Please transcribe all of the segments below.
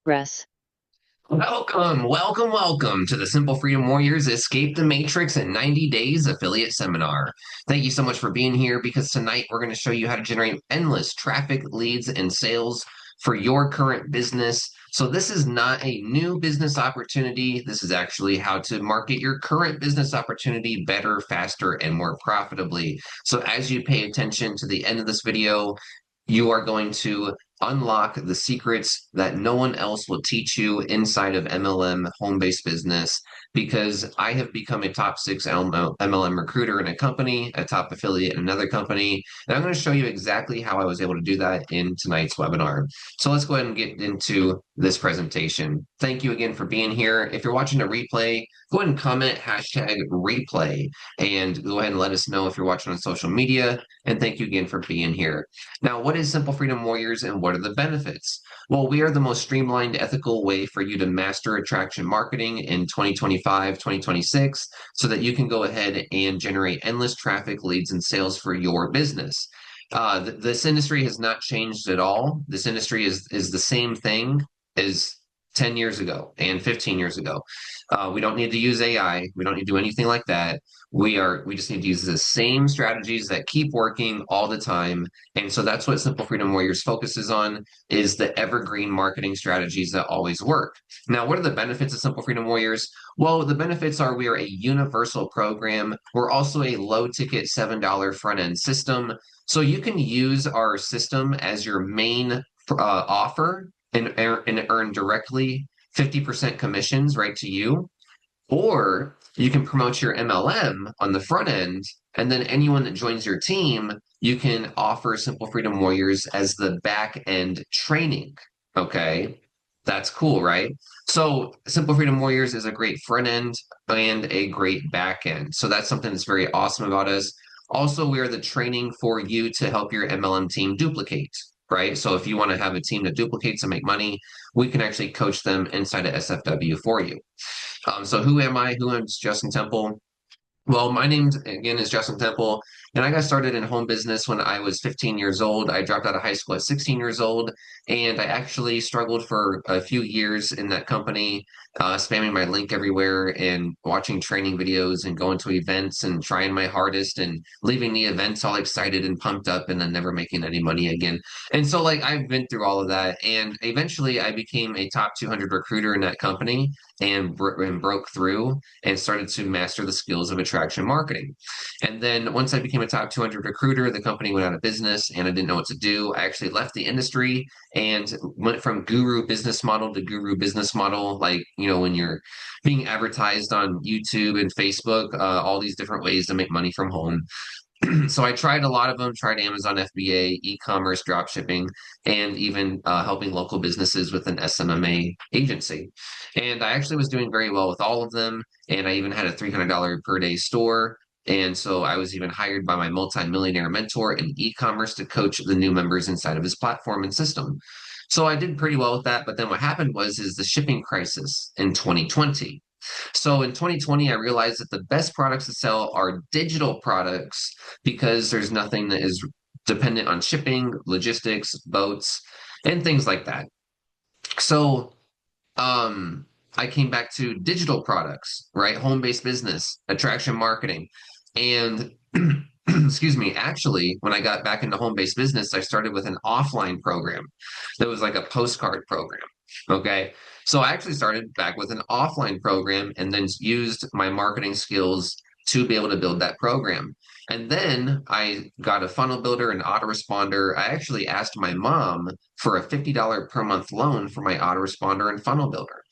Russ. Welcome to the Simple Freedom Warriors Escape the Matrix in 90 Days affiliate seminar. Thank you so much for being here because tonight we're going to show you how to generate endless traffic, leads, and sales for your current business. So, this is not a new business opportunity. This is actually how to market your current business opportunity better, faster, and more profitably. So, as you pay attention to the end of this video, you are going to unlock the secrets that no one else will teach you inside of MLM home-based business because I have become a top six MLM recruiter in a company, a top affiliate in another company, and I'm going to show you exactly how I was able to do that in tonight's webinar. So let's go ahead and get into this presentation. Thank you again for being here. If you're watching a replay, go ahead and comment hashtag replay and go ahead and let us know if you're watching on social media. And thank you again for being here. Now, what is Simple Freedom Warriors and what are the benefits? Well, we are the most streamlined, ethical way for you to master attraction marketing in 2025, 2026, so that you can go ahead and generate endless traffic, leads, and sales for your business. This industry has not changed at all. This industry is the same thing as 10 years ago and 15 years ago. We don't need to use AI. We don't need to do anything like that. We just need to use the same strategies that keep working all the time. And so that's what Simple Freedom Warriors focuses on is the evergreen marketing strategies that always work. Now, what are the benefits of Simple Freedom Warriors? Well, the benefits are we are a universal program. We're also a low ticket $7 front end system. So you can use our system as your main offer and earn directly 50% commissions right to you. Or you can promote your MLM on the front end, and then anyone that joins your team, you can offer Simple Freedom Warriors as the back end training. Okay. That's cool, right? So Simple Freedom Warriors is a great front end and a great back end. So that's something that's very awesome about us. Also, we are the training for you to help your MLM team duplicate, right? So if you want to have a team that duplicates and make money, we can actually coach them inside of SFW for you. So who am I? Who is Justin Temple? Well, my name again is Justin Temple, and I got started in home business when I was 15 years old. I dropped out of high school at 16 years old, and I actually struggled for a few years in that company, spamming my link everywhere and watching training videos and going to events and trying my hardest and leaving the events all excited and pumped up and then never making any money again. And so, like, I've been through all of that, and eventually I became a top 200 recruiter in that company and broke through and started to master the skills of attraction marketing. And then once I became a top 200 recruiter, the company went out of business and I didn't know what to do. I actually left the industry and went from guru business model to guru business model. Like, when you're being advertised on YouTube and Facebook, all these different ways to make money from home. So I tried a lot of them, tried Amazon FBA, e-commerce, drop shipping, and even helping local businesses with an SMMA agency. And I actually was doing very well with all of them. And I even had a $300 per day store. And so I was even hired by my multi-millionaire mentor in e-commerce to coach the new members inside of his platform and system. So I did pretty well with that. But then what happened is the shipping crisis in 2020. So in 2020, I realized that the best products to sell are digital products because there's nothing that is dependent on shipping, logistics, boats, and things like that. So I came back to digital products, right? Home-based business, attraction marketing. And excuse me, actually, when I got back into home-based business, I started with an offline program that was like a postcard program. Okay. So I actually started back with an offline program and then used my marketing skills to be able to build that program. And then I got a funnel builder and autoresponder. I actually asked my mom for a $50 per month loan for my autoresponder and funnel builder.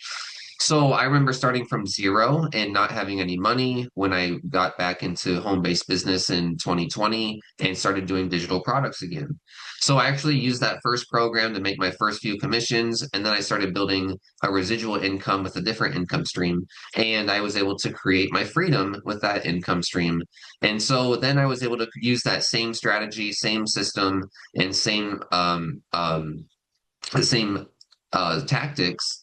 So I remember starting from zero and not having any money when I got back into home-based business in 2020 and started doing digital products again. So I actually used that first program to make my first few commissions, and then I started building a residual income with a different income stream, and I was able to create my freedom with that income stream. And so then I was able to use that same strategy, same system, and same tactics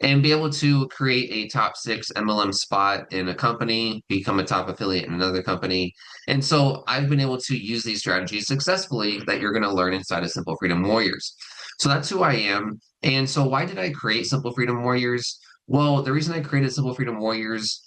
and be able to create a top six MLM spot in a company, become a top affiliate in another company. And so I've been able to use these strategies successfully that you're going to learn inside of Simple Freedom Warriors. So that's who I am. And so why did I create Simple Freedom Warriors? Well, the reason I created Simple Freedom Warriors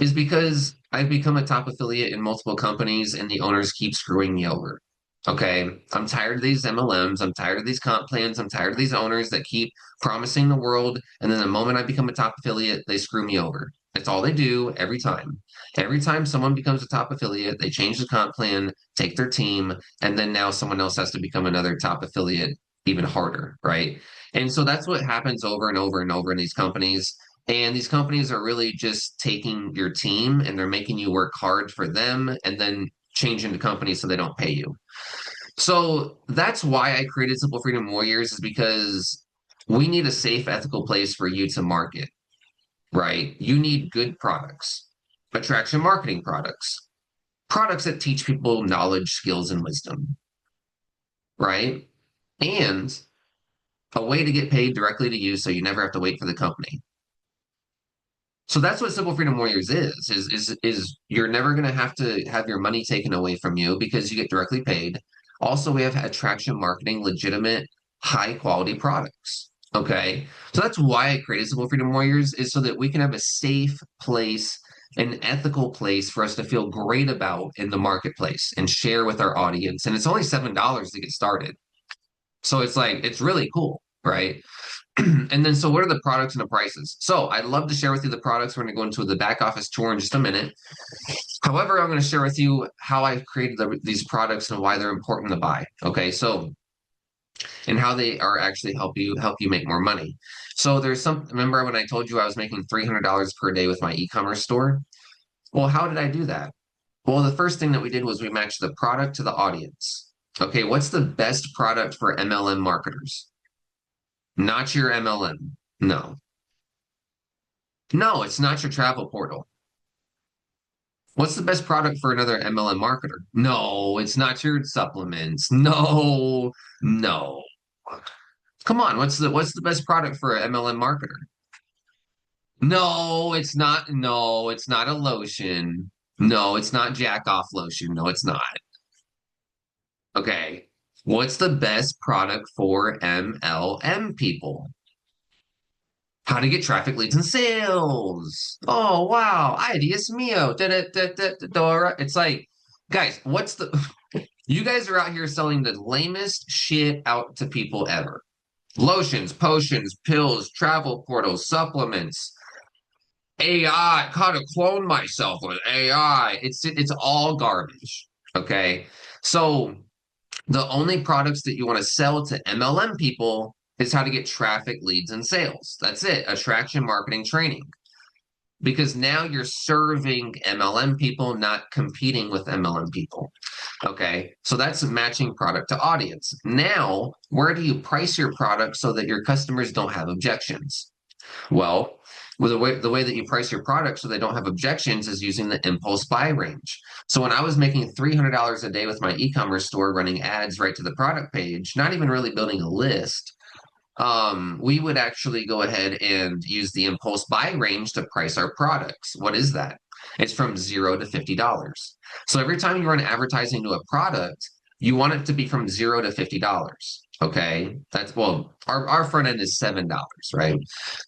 is because I've become a top affiliate in multiple companies and the owners keep screwing me over. Okay. I'm tired of these MLMs. I'm tired of these comp plans. I'm tired of these owners that keep promising the world. And then the moment I become a top affiliate, they screw me over. That's all they do every time. Every time someone becomes a top affiliate, they change the comp plan, take their team, and then now someone else has to become another top affiliate even harder, right? And so that's what happens over and over and over in these companies. And these companies are really just taking your team and they're making you work hard for them and then changing the company so they don't pay you. So that's why I created Simple Freedom Warriors is because we need a safe, ethical place for you to market, right? You need good products, attraction marketing products, products that teach people knowledge, skills, and wisdom, right? And a way to get paid directly to you so you never have to wait for the company. So that's what Simple Freedom Warriors is you're never going to have your money taken away from you because you get directly paid. Also, we have attraction marketing, legitimate, high quality products. Okay. So that's why I created Simple Freedom Warriors is so that we can have a safe place, an ethical place for us to feel great about in the marketplace and share with our audience. And it's only $7 to get started. So it's like, it's really cool, right? And then, so what are the products and the prices? So I'd love to share with you the products. We're going to go into the back office tour in just a minute. However, I'm going to share with you how I've created these products and why they're important to buy. Okay, so and how they are actually help you make more money. So there's some. Remember when I told you I was making $300 per day with my e-commerce store? Well, how did I do that? Well, the first thing that we did was we matched the product to the audience. Okay, what's the best product for MLM marketers? Not your MLM. No. No, it's not your travel portal. What's the best product for another MLM marketer? No, it's not your supplements. No, no. Come on, what's the best product for an MLM marketer? No, it's not. No, it's not a lotion. No, it's not jack off lotion. No, it's not. Okay. What's the best product for MLM people? How to get traffic, leads, and sales. Oh, wow. Ay, Dios mío. Dora. It's like, guys, you guys are out here selling the lamest shit out to people ever. Lotions, potions, pills, travel portals, supplements, AI, how to clone myself with AI. It's all garbage. Okay. So the only products that you want to sell to MLM people is how to get traffic, leads, and sales. That's it. Attraction marketing training. Because now you're serving MLM people, not competing with MLM people. Okay. So that's matching product to audience. Now, where do you price your product so that your customers don't have objections? Well, with the way that you price your product so they don't have objections is using the impulse buy range. So when I was making $300 a day with my e-commerce store running ads right to the product page, not even really building a list, we would actually go ahead and use the impulse buy range to price our products. What is that? It's from $0 to $50. So every time you run advertising to a product, you want it to be from $0 to $50. Okay. That's well, our front end is $7, right?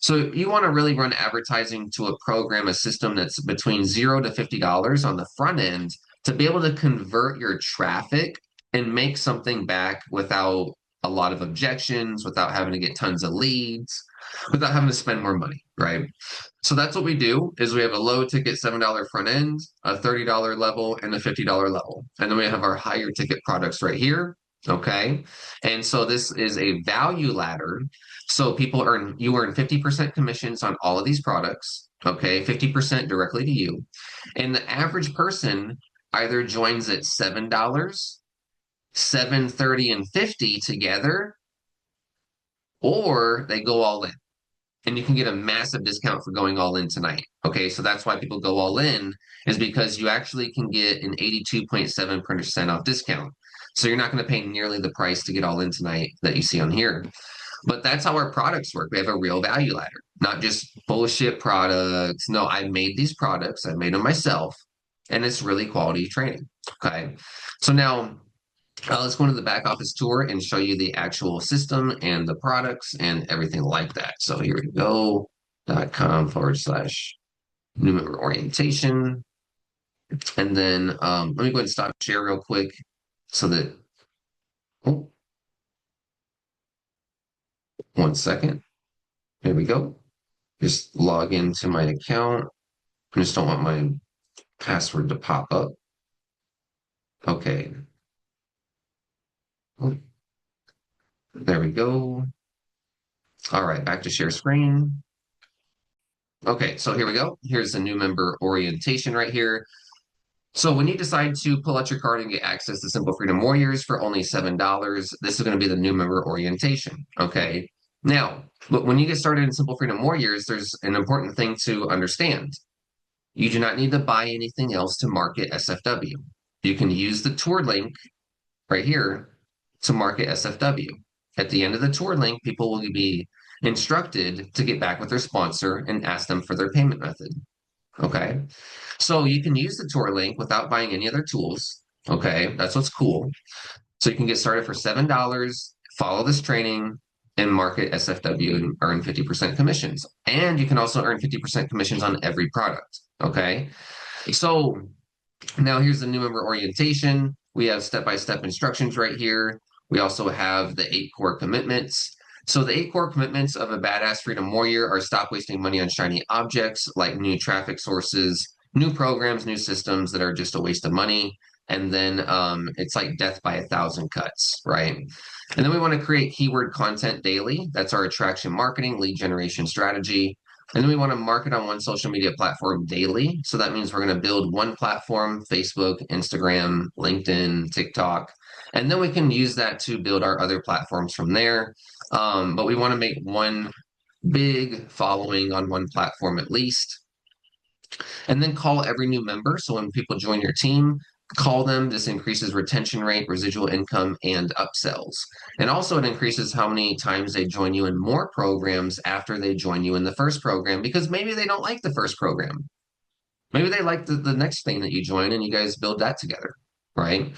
So you want to really run advertising to a program, a system that's between $0 to $50 on the front end to be able to convert your traffic and make something back without a lot of objections, without having to get tons of leads, without having to spend more money, right? So that's what we do is we have a low ticket $7 front end, a $30 level, and a $50 level. And then we have our higher ticket products right here. Okay. And so this is a value ladder. So you earn 50% commissions on all of these products. Okay. 50% directly to you. And the average person either joins at $7, 730 and 50 together, or they go all in. And you can get a massive discount for going all in tonight. Okay, so that's why people go all in, is because you actually can get an 82.7% off discount. So you're not going to pay nearly the price to get all in tonight that you see on here. But that's how our products work. We have a real value ladder, not just bullshit products. No, I made these products, I made them myself, and it's really quality training. Okay, so now Let's go into the back office tour and show you the actual system and the products and everything like that. So here we go, .com/new member orientation. And then let me go ahead and stop share real quick so that, oh, one second. Here we go. Just log into my account. I just don't want my password to pop up. Okay. Oh, there we go. All right, back to share screen. Okay, so here we go. Here's the new member orientation right here. So when you decide to pull out your card and get access to Simple Freedom Warriors for only $7, this is going to be the new member orientation. Okay. Now, but when you get started in Simple Freedom Warriors, there's an important thing to understand. You do not need to buy anything else to market SFW. You can use the tour link right here to market SFW. At the end of the tour link, people will be instructed to get back with their sponsor and ask them for their payment method. Okay. So you can use the tour link without buying any other tools. Okay. That's what's cool. So you can get started for $7, follow this training, and market SFW and earn 50% commissions. And you can also earn 50% commissions on every product. Okay. So now here's the new member orientation. We have step-by-step instructions right here. We also have the 8 core commitments. So the 8 core commitments of a badass freedom warrior are stop wasting money on shiny objects like new traffic sources, new programs, new systems that are just a waste of money. And then it's like death by 1,000 cuts, right? And then we want to create keyword content daily. That's our attraction marketing, lead generation strategy. And then we want to market on one social media platform daily. So that means we're going to build one platform, Facebook, Instagram, LinkedIn, TikTok. And then we can use that to build our other platforms from there. But we want to make one big following on one platform at least. And then call every new member. So when people join your team, call them. This increases retention rate, residual income, and upsells. And also it increases how many times they join you in more programs after they join you in the first program, because maybe they don't like the first program. Maybe they like the next thing that you join and you guys build that together, right?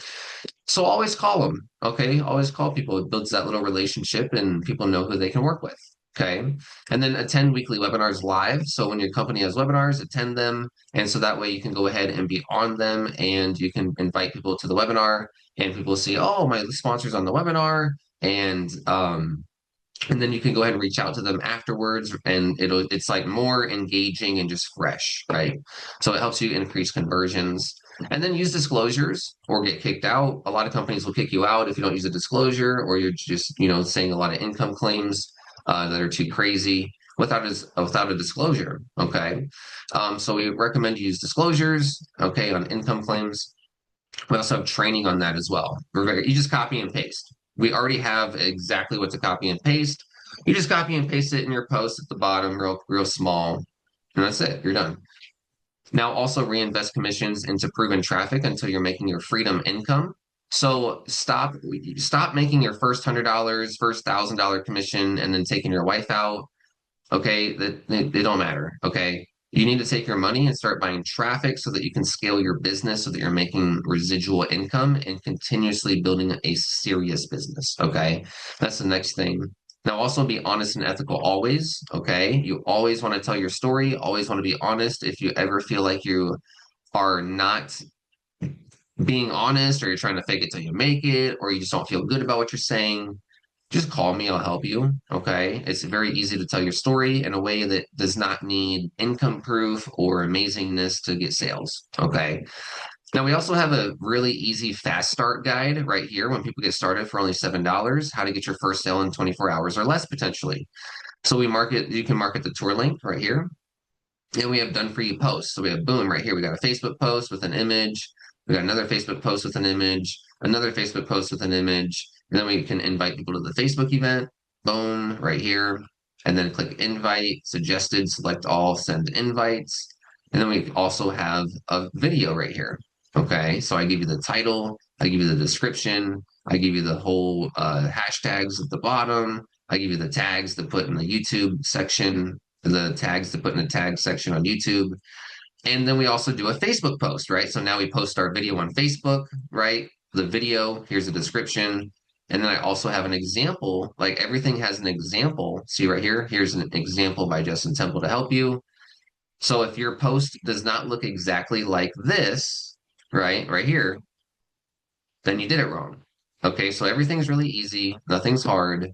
So always call them, okay? Always call people. It builds that little relationship and people know who they can work with, okay? And then attend weekly webinars live. So when your company has webinars, attend them. And so that way you can go ahead and be on them and you can invite people to the webinar and people see, oh, my sponsor's on the webinar. And then you can go ahead and reach out to them afterwards and it's like more engaging and just fresh, right? So it helps you increase conversions. And then use disclosures or get kicked out. A lot of companies will kick you out if you don't use a disclosure or you're just, saying a lot of income claims that are too crazy without a disclosure. Okay. So we recommend you use disclosures, okay, on income claims. We also have training on that as well. You just copy and paste. We already have exactly what to copy and paste. You just copy and paste it in your post at the bottom, real small, and that's it. You're done. Now also reinvest commissions into proven traffic until you're making your freedom income. So stop making your first $100, first $1,000 commission, and then taking your wife out. Okay, that they don't matter. Okay, you need to take your money and start buying traffic so that you can scale your business so that you're making residual income and continuously building a serious business. Okay, that's the next thing. Now, also be honest and ethical always. Okay, you always want to tell your story, always want to be honest. If you ever feel like you are not being honest or you're trying to fake it till you make it or you just don't feel good about what you're saying, just call me, I'll help you. Okay. It's very easy to tell your story in a way that does not need income proof or amazingness to get sales. Okay. Now, we also have a really easy fast start guide right here when people get started for only $7, how to get your first sale in 24 hours or less potentially. So you can market the tour link right here. And we have done for you posts. So we have boom right here. We got a Facebook post with an image. We got another Facebook post with an image, another Facebook post with an image. And then we can invite people to the Facebook event. Boom, right here. And then click invite, suggested, select all, send invites. And then we also have a video right here. Okay, so I give you the title, I give you the description, I give you the whole hashtags at the bottom. I give you the tags to put in the YouTube section, the tags to put in the tag section on YouTube. And then we also do a Facebook post, right? So now we post our video on Facebook, right? the video, here's the description. And then I also have an example, like everything has an example. See right here, here's an example by Justin Temple to help you. So if your post does not look exactly like this, right here, then you did it wrong. Okay, so everything's really easy, nothing's hard.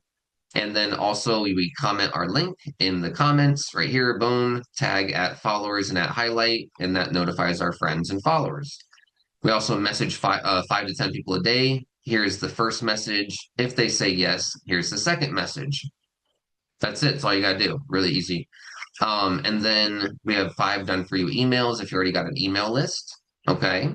And then also we comment our link in the comments right here, boom, tag at followers and at highlight, and that notifies our friends and followers. We also message 5 to 10 people a day. Here's the first message. If they say yes, here's the second message. That's it. That's all you got to do. Really easy. And then we have 5 done for you emails if you already got an email list. Okay.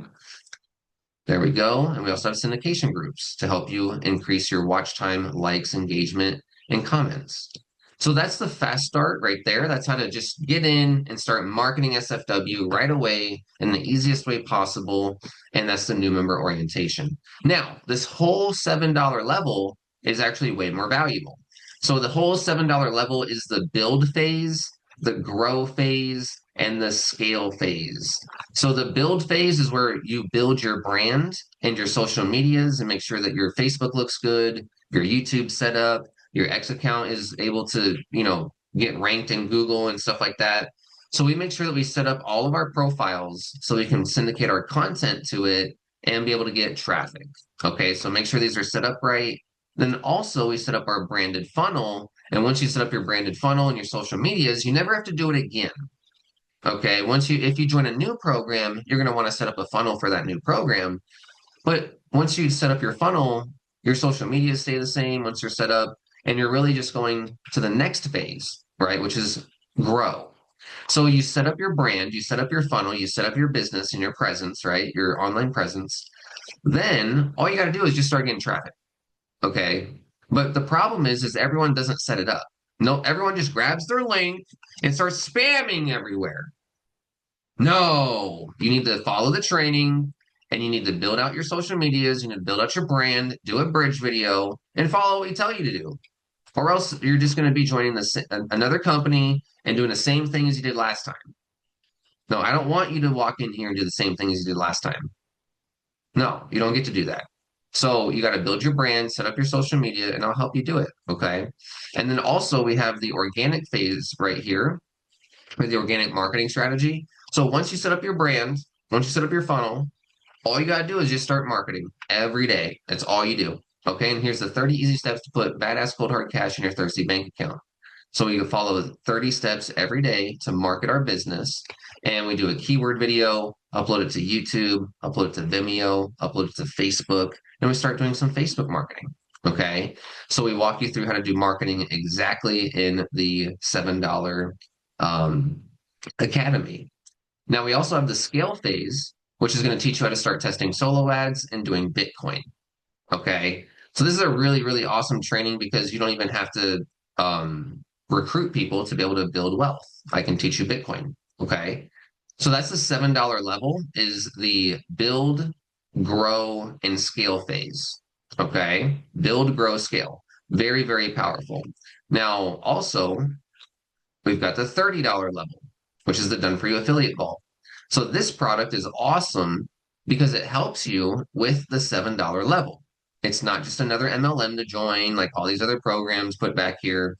There we go. And we also have syndication groups to help you increase your watch time, likes, engagement, and comments. So that's the fast start right there. That's how to just get in and start marketing SFW right away in the easiest way possible. And that's the new member orientation. Now, this whole $7 level is actually way more valuable. So the whole $7 level is the build phase, the grow phase, and the scale phase. So the build phase is where you build your brand and your social medias and make sure that your Facebook looks good, your YouTube set up, your X account is able to, get ranked in Google and stuff like that. So we make sure that we set up all of our profiles so we can syndicate our content to it and be able to get traffic. Okay, so make sure these are set up right. Then also we set up our branded funnel. And once you set up your branded funnel and your social medias, you never have to do it again. Okay, if you join a new program, you're going to want to set up a funnel for that new program. But once you set up your funnel, your social media stay the same once you're set up, and you're really just going to the next phase, right? Which is grow. So you set up your brand, you set up your funnel, you set up your business and your presence, right? Your online presence. Then all you got to do is just start getting traffic. Okay. But the problem is everyone doesn't set it up. No, everyone just grabs their link and starts spamming everywhere. No, you need to follow the training and you need to build out your social medias. You need to build out your brand, do a bridge video, and follow what we tell you to do. Or else you're just going to be joining another company and doing the same thing as you did last time. No, I don't want you to walk in here and do the same thing as you did last time. No, you don't get to do that. So you got to build your brand, set up your social media, and I'll help you do it. Okay. And then also we have the organic phase right here with the organic marketing strategy. So once you set up your brand, once you set up your funnel, all you got to do is just start marketing every day. That's all you do. Okay. And here's the 30 easy steps to put badass cold hard cash in your thirsty bank account. So we can follow 30 steps every day to market our business. And we do a keyword video, upload it to YouTube, upload it to Vimeo, upload it to Facebook, and we start doing some Facebook marketing. Okay. So we walk you through how to do marketing exactly in the $7 academy. Now we also have the scale phase, which is going to teach you how to start testing solo ads and doing Bitcoin. Okay. So this is a really, really awesome training because you don't even have to recruit people to be able to build wealth. I can teach you Bitcoin. Okay. So that's the $7 level is the build, grow, and scale phase. Okay. Build, grow, scale. Very, very powerful. Now, also, we've got the $30 level, which is the done for you affiliate vault. So this product is awesome because it helps you with the $7 level. It's not just another MLM to join, like all these other programs put back here.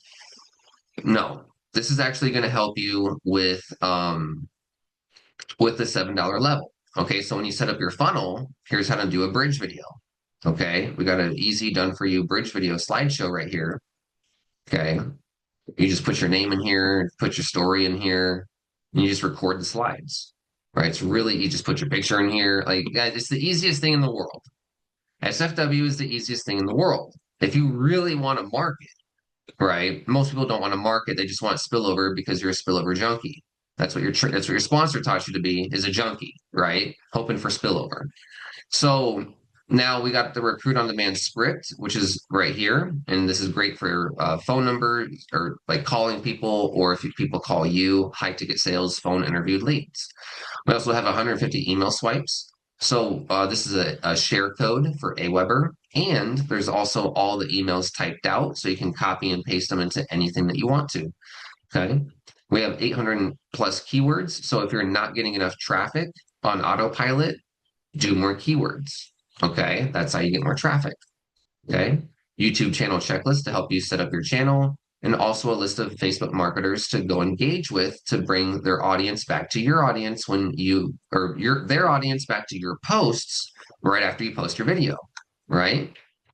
No, this is actually going to help you with the $7 level. Okay, so when you set up your funnel, here's how to do a bridge video. Okay, we got an easy done for you bridge video slideshow right here. Okay, you just put your name in here, put your story in here, and you just record the slides. Right, it's really you just put your picture in here. Like, it's the easiest thing in the world. SFW is the easiest thing in the world. If you really want to market, right? Most people don't want to market; they just want spillover because you're a spillover junkie. That's what your sponsor taught you to be is a junkie, right? Hoping for spillover. So now we got the recruit on demand script, which is right here, and this is great for phone number or like calling people, or if people call you, high ticket sales, phone interviewed leads. We also have 150 email swipes. So this is a share code for Aweber, and there's also all the emails typed out, so you can copy and paste them into anything that you want to. Okay. We have 800 plus keywords. So if you're not getting enough traffic on autopilot, do more keywords. Okay, that's how you get more traffic. Okay. YouTube channel checklist to help you set up your channel, and also a list of Facebook marketers to go engage with to bring their audience back to your audience when you or your their audience back to your posts right after you post your video, right?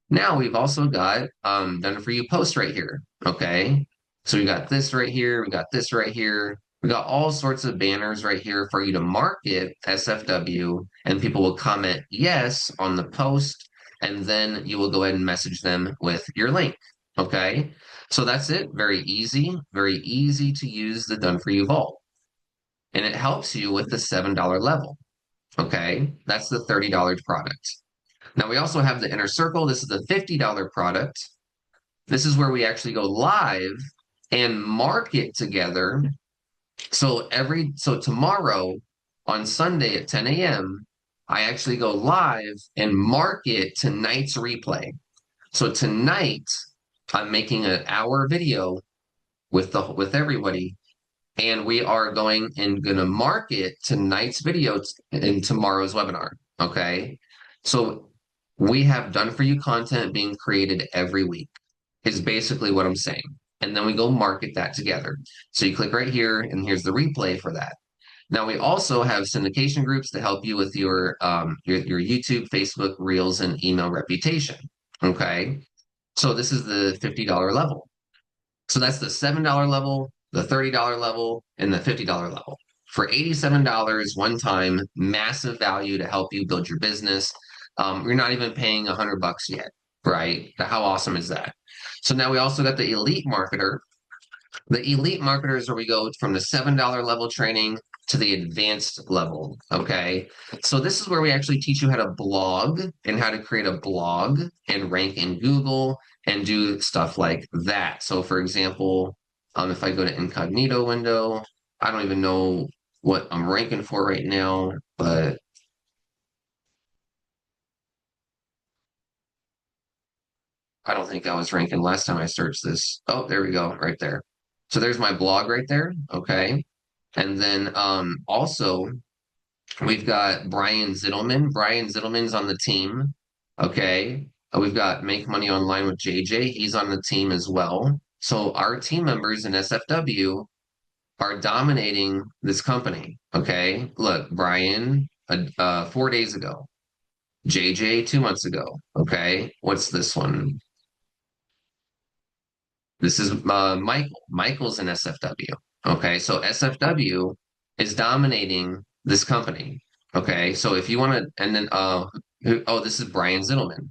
Now we've also got done for you posts right here. Okay. So we got this right here, we got this right here. We got all sorts of banners right here for you to market SFW, and people will comment yes on the post, and then you will go ahead and message them with your link. Okay. So that's it. Very easy to use the Done For You Vault. And it helps you with the $7 level. Okay. That's the $30 product. Now we also have the Inner Circle. This is the $50 product. This is where we actually go live and market together. So tomorrow on Sunday at 10 a.m., I actually go live and market tonight's replay. So tonight, I'm making an hour video with everybody, and we are gonna market tonight's video in tomorrow's webinar. Okay, so we have done for you content being created every week. Is basically what I'm saying, and then we go market that together. So you click right here, and here's the replay for that. Now we also have syndication groups to help you with your YouTube, Facebook, Reels, and email reputation. Okay. So this is the $50 level. So that's the $7 level, the $30 level, and the $50 level. For $87 one time, massive value to help you build your business. You're not even paying $100 yet, right? How awesome is that? So now we also got the elite marketer. The elite marketer is where we go from the $7 level training to the advanced level. Okay. So this is where we actually teach you how to blog and how to create a blog and rank in Google and do stuff like that. So for example, if I go to incognito window, I don't even know what I'm ranking for right now, but I don't think I was ranking last time I searched this. Oh, there we go, right there. So there's my blog right there. Okay. And then also we've got Brian Zittelman. Brian Zittelman's on the team. Okay. We've got Make Money Online with JJ. He's on the team as well. So our team members in SFW are dominating this company. Okay. Look, Brian, 4 days ago. JJ 2 months ago. Okay. What's this one? This is Michael. Michael's in SFW. Okay, so SFW is dominating this company. Okay, so if you want to, and then oh, this is Brian Zittelman,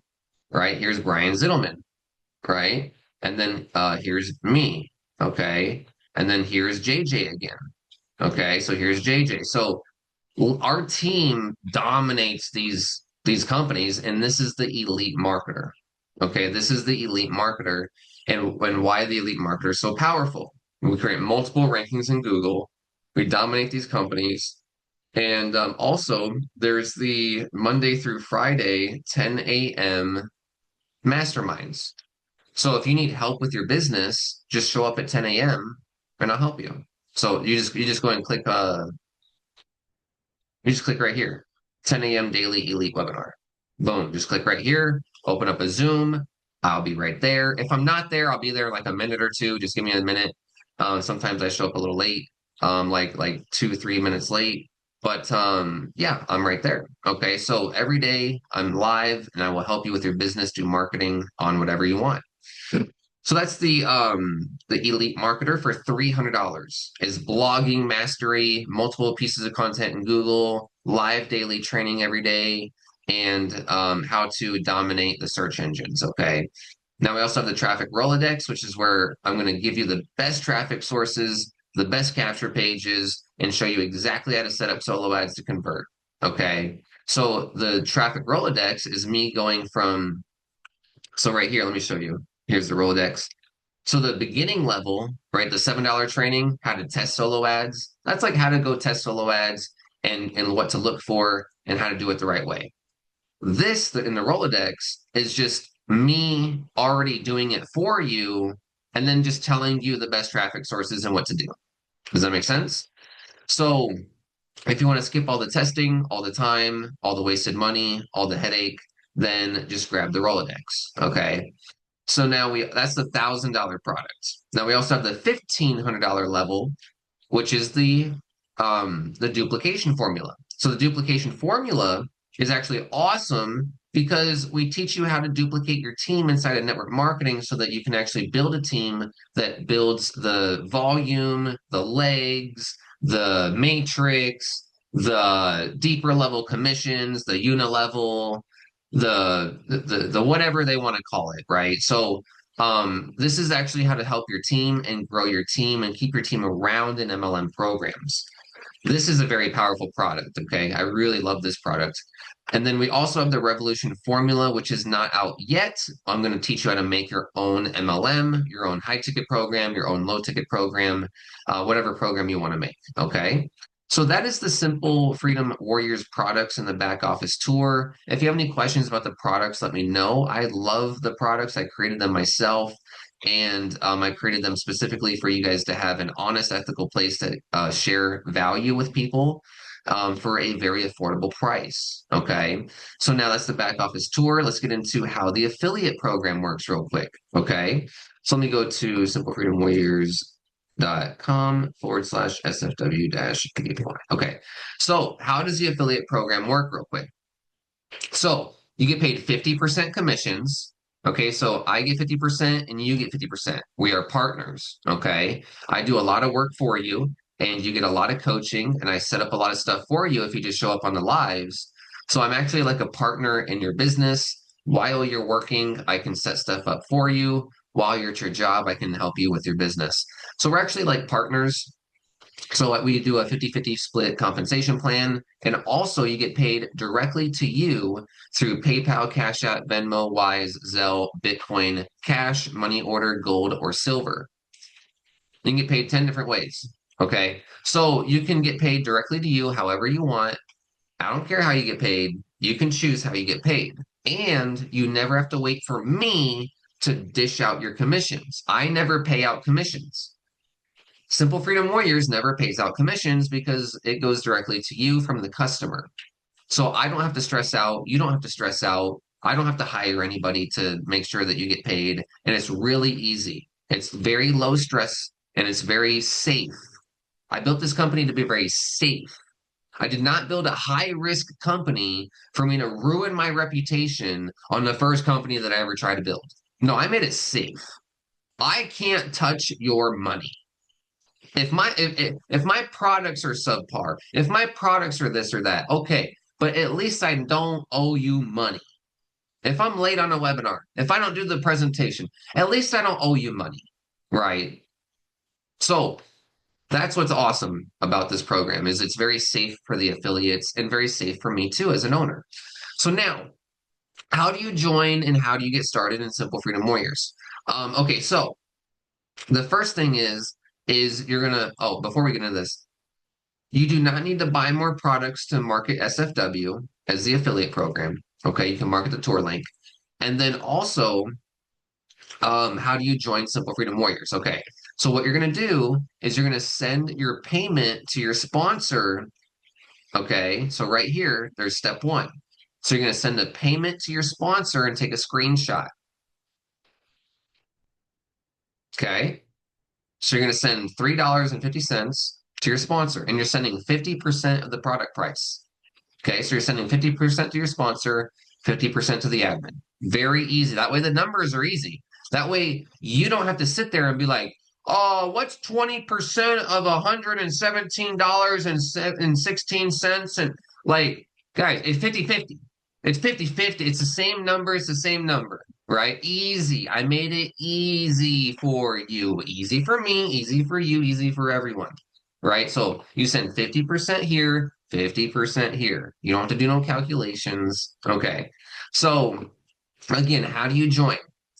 right? Here's Brian Zittelman, right? And then here's me, okay? And then here's JJ again. Okay, so here's JJ. So our team dominates these companies, and this is the elite marketer. Okay, this is the elite marketer, and why the elite marketer is so powerful. We create multiple rankings in Google. We dominate these companies, and also there's the Monday through Friday 10 a.m. masterminds. So if you need help with your business, just show up at 10 a.m. and I'll help you. So you just go and click you just click right here, 10 a.m. daily elite webinar. Boom, just click right here, open up a Zoom. I'll be right there. If I'm not there, I'll be there like a minute or two. Just give me a minute. Sometimes I show up a little late, like 2, 3 minutes late. But yeah, I'm right there. Okay, so every day I'm live and I will help you with your business, do marketing on whatever you want. So that's the elite marketer for $300 is blogging mastery, multiple pieces of content in Google, live daily training every day, and how to dominate the search engines. Okay. Now we also have the traffic Rolodex, which is where I'm going to give you the best traffic sources, the best capture pages, and show you exactly how to set up solo ads to convert. Okay. So the traffic Rolodex is me going from, so right here, let me show you. Here's the Rolodex. So the beginning level, right, the $7 training, how to test solo ads, that's like how to go test solo ads and what to look for and how to do it the right way. This in the Rolodex is just me already doing it for you and then just telling you the best traffic sources and what to do. Does that make sense? So if you want to skip all the testing, all the time, all the wasted money, all the headache, then just grab the Rolodex. Okay. So now that's the $1,000 product. Now we also have the $1,500 level, which is the duplication formula. So the duplication formula is actually awesome because we teach you how to duplicate your team inside of network marketing so that you can actually build a team that builds the volume, the legs, the matrix, the deeper level commissions, the unilevel, the whatever they want to call it, right? So this is actually how to help your team and grow your team and keep your team around in MLM programs. This is a very powerful product, okay? I really love this product. And then we also have the Revolution Formula, which is not out yet. I'm going to teach you how to make your own MLM, your own high ticket program, your own low ticket program, whatever program you want to make, okay? So that is the Simple Freedom Warriors products in the back office tour. If you have any questions about the products, let me know. I love the products. I created them myself. And I created them specifically for you guys to have an honest, ethical place to share value with people for a very affordable price. Okay. So now that's the back office tour. Let's get into how the affiliate program works real quick. Okay. So let me go to simplefreedomwarriors.com/SFW -PDP1. Okay. So how does the affiliate program work real quick? So you get paid 50% commissions. Okay, so I get 50% and you get 50%. We are partners. Okay, I do a lot of work for you and you get a lot of coaching and I set up a lot of stuff for you if you just show up on the lives. So I'm actually like a partner in your business. While you're working, I can set stuff up for you. While you're at your job, I can help you with your business. So we're actually like partners. So we do a 50-50 split compensation plan. And also you get paid directly to you through PayPal, Cash App, Venmo, Wise, Zelle, Bitcoin, cash, money order, gold, or silver. You can get paid 10 different ways. Okay. So you can get paid directly to you however you want. I don't care how you get paid. You can choose how you get paid. And you never have to wait for me to dish out your commissions. I never pay out commissions. Simple Freedom Warriors never pays out commissions because it goes directly to you from the customer. So I don't have to stress out. You don't have to stress out. I don't have to hire anybody to make sure that you get paid. And it's really easy. It's very low stress and it's very safe. I built this company to be very safe. I did not build a high risk company for me to ruin my reputation on the first company that I ever tried to build. No, I made it safe. I can't touch your money. If my products are subpar, if my products are this or that, okay, but at least I don't owe you money. If I'm late on a webinar, if I don't do the presentation, at least I don't owe you money, right? So that's what's awesome about this program is it's very safe for the affiliates and very safe for me too as an owner. So now, how do you join and how do you get started in Simple Freedom Warriors? Okay, so the first thing is you're gonna, oh, before we get into this, you do not need to buy more products to market SFW as the affiliate program. Okay, you can market the tour link. And then also, how do you join Simple Freedom Warriors? Okay, so what you're going to do is you're going to send your payment to your sponsor. Okay, so right here, there's step one. So you're going to send a payment to your sponsor and take a screenshot. Okay, so you're going to send $3.50 to your sponsor, and you're sending 50% of the product price. Okay, so you're sending 50% to your sponsor, 50% to the admin. Very easy. That way the numbers are easy. That way you don't have to sit there and be like, oh, what's 20% of $117.16? And like, guys, it's 50-50. It's 50-50. It's the same number. It's the same number, right? Easy. I made it easy for you. Easy for me, easy for you, easy for everyone, right? So you send 50% here, 50% here. You don't have to do no calculations. Okay. So again, how do you join?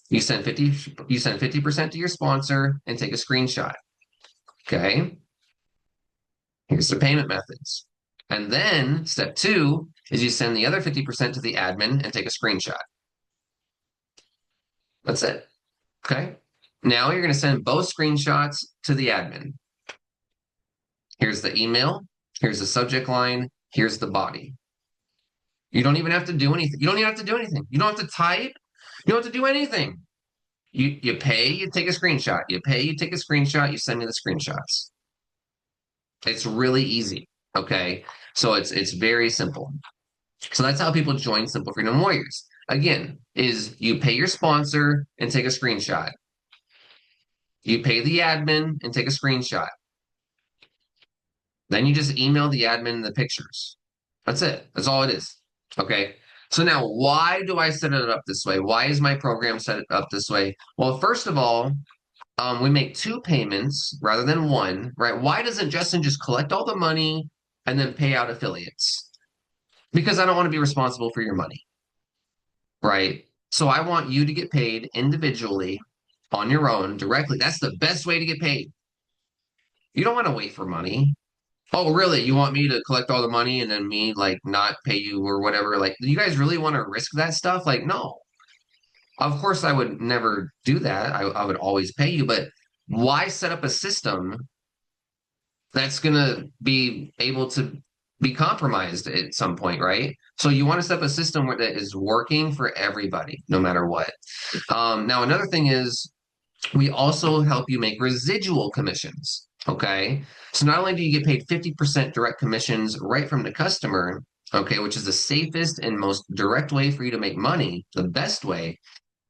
You send 50% to your sponsor and take a screenshot. Okay. Here's the payment methods. And then step two is you send the other 50% to the admin and take a screenshot. That's it. Okay. Now you're going to send both screenshots to the admin. Here's the email. Here's the subject line. Here's the body. You don't even have to do anything. You don't even have to do anything. You don't have to type. You don't have to do anything. You pay, you take a screenshot. You pay, you take a screenshot, you send me the screenshots. It's really easy. Okay. So it's very simple. So that's how people join Simple Freedom Warriors. Again, is you pay your sponsor and take a screenshot. You pay the admin and take a screenshot. Then you just email the admin the pictures. That's it. That's all it is. Okay. So now, why do I set it up this way? Why is my program set up this way? Well, first of all, we make two payments rather than one, right? Why doesn't Justin just collect all the money and then pay out affiliates? Because I don't want to be responsible for your money, right? So I want you to get paid individually on your own directly. That's the best way to get paid. You don't want to wait for money. Oh, really? You want me to collect all the money and then me like not pay you or whatever? Like, do you guys really want to risk that stuff? Like, no. Of course, I would never do that. I would always pay you, but why set up a system that's going to be able to be compromised at some point, right? So you want to set up a system where that is working for everybody, no matter what. Now, another thing is we also help you make residual commissions. Okay. So not only do you get paid 50% direct commissions right from the customer, okay, which is the safest and most direct way for you to make money, the best way,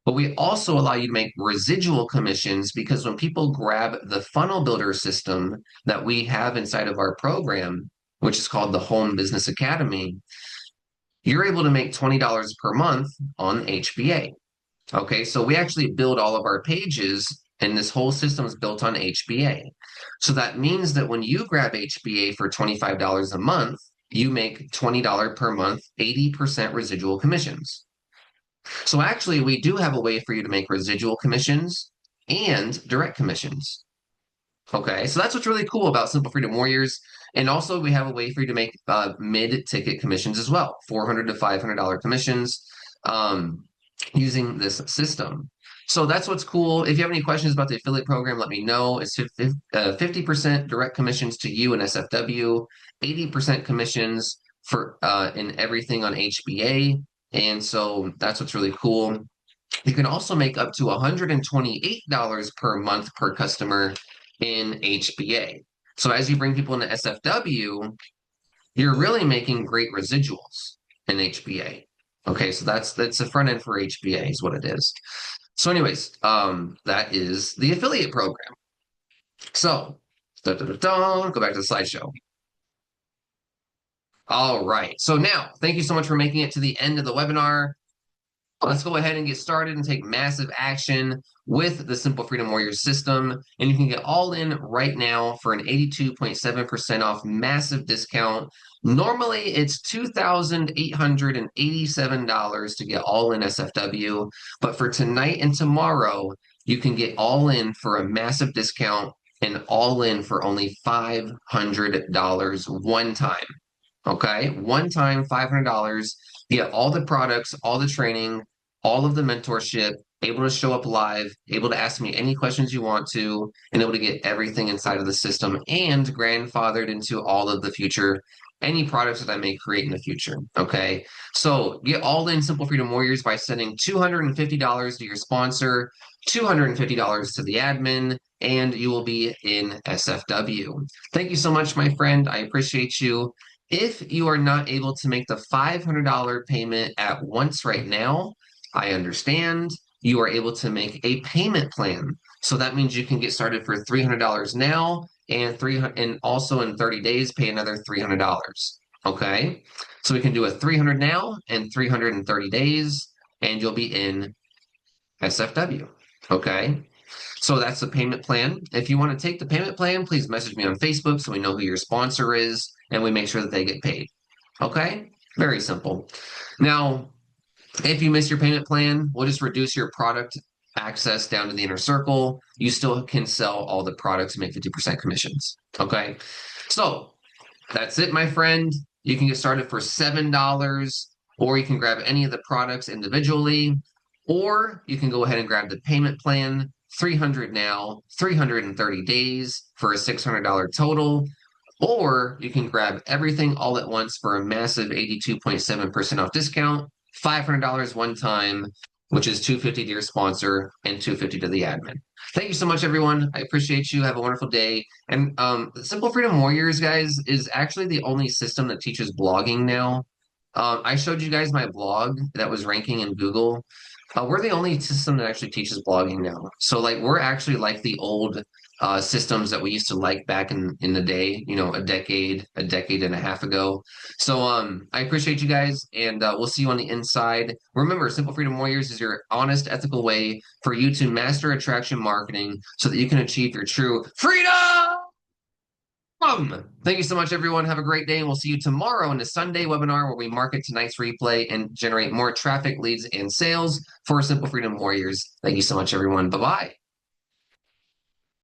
but we also allow you to make residual commissions because when people grab the funnel builder system that we have inside of our program, which is called the Home Business Academy, you're able to make $20 per month on HBA. Okay, so we actually build all of our pages, and this whole system is built on HBA. So that means that when you grab HBA for $25 a month, you make $20 per month, 80% residual commissions. So actually, we do have a way for you to make residual commissions and direct commissions. Okay, so that's what's really cool about Simple Freedom Warriors. And also, we have a way for you to make mid-ticket commissions as well, $400 to $500 commissions using this system. So that's what's cool. If you have any questions about the affiliate program, let me know. It's 50% direct commissions to you and SFW, 80% commissions for in everything on HBA. And so that's what's really cool. You can also make up to $128 per month per customer in HBA. So as you bring people into SFW, you're really making great residuals in HBA. Okay, so that's the front end for HBA is what it is. So anyways, that is the affiliate program. So go back to the slideshow. All right. So now, thank you so much for making it to the end of the webinar. Let's go ahead and get started and take massive action with the Simple Freedom Warriors system. And you can get all in right now for an 82.7% off massive discount. Normally, it's $2,887 to get all in SFW. But for tonight and tomorrow, you can get all in for a massive discount and all in for only $500 one time. Okay, one time, $500. Get all the products, all the training, all of the mentorship, able to show up live, able to ask me any questions you want to, and able to get everything inside of the system and grandfathered into all of the future, any products that I may create in the future. Okay, so get all in Simple Freedom Warriors by sending $250 to your sponsor, $250 to the admin, and you will be in SFW. Thank you so much, my friend. I appreciate you. If you are not able to make the $500 payment at once right now, I understand. You are able to make a payment plan. So that means you can get started for $300 now and also in 30 days pay another $300. Okay? So we can do a 300 now and 330 days and you'll be in SFW. Okay? So that's the payment plan. If you want to take the payment plan, please message me on Facebook so we know who your sponsor is and we make sure that they get paid. Okay? Very simple. Now, if you miss your payment plan, we'll just reduce your product access down to the inner circle. You still can sell all the products and make 50% commissions. Okay? So that's it, my friend. You can get started for $7 or you can grab any of the products individually, or you can go ahead and grab the payment plan. 300 now, 330 days for a $600 total. Or you can grab everything all at once for a massive 82.7% off discount, $500 one time, which is $250 to your sponsor and $250 to the admin. Thank you so much, everyone. I appreciate you. Have a wonderful day. And Simple Freedom Warriors, guys, is actually the only system that teaches blogging now. I showed you guys my blog that was ranking in Google. We're the only system that actually teaches blogging now. So like we're actually like the old systems that we used to like back in the day, a decade and a half ago. So I appreciate you guys, and we'll see you on the inside. Remember, Simple Freedom Warriors is your honest, ethical way for you to master attraction marketing so that you can achieve your true freedom. Thank you so much, everyone. Have a great day, and we'll see you tomorrow in the Sunday webinar where we market tonight's replay and generate more traffic, leads, and sales for Simple Freedom Warriors. Thank you so much, everyone. Bye bye.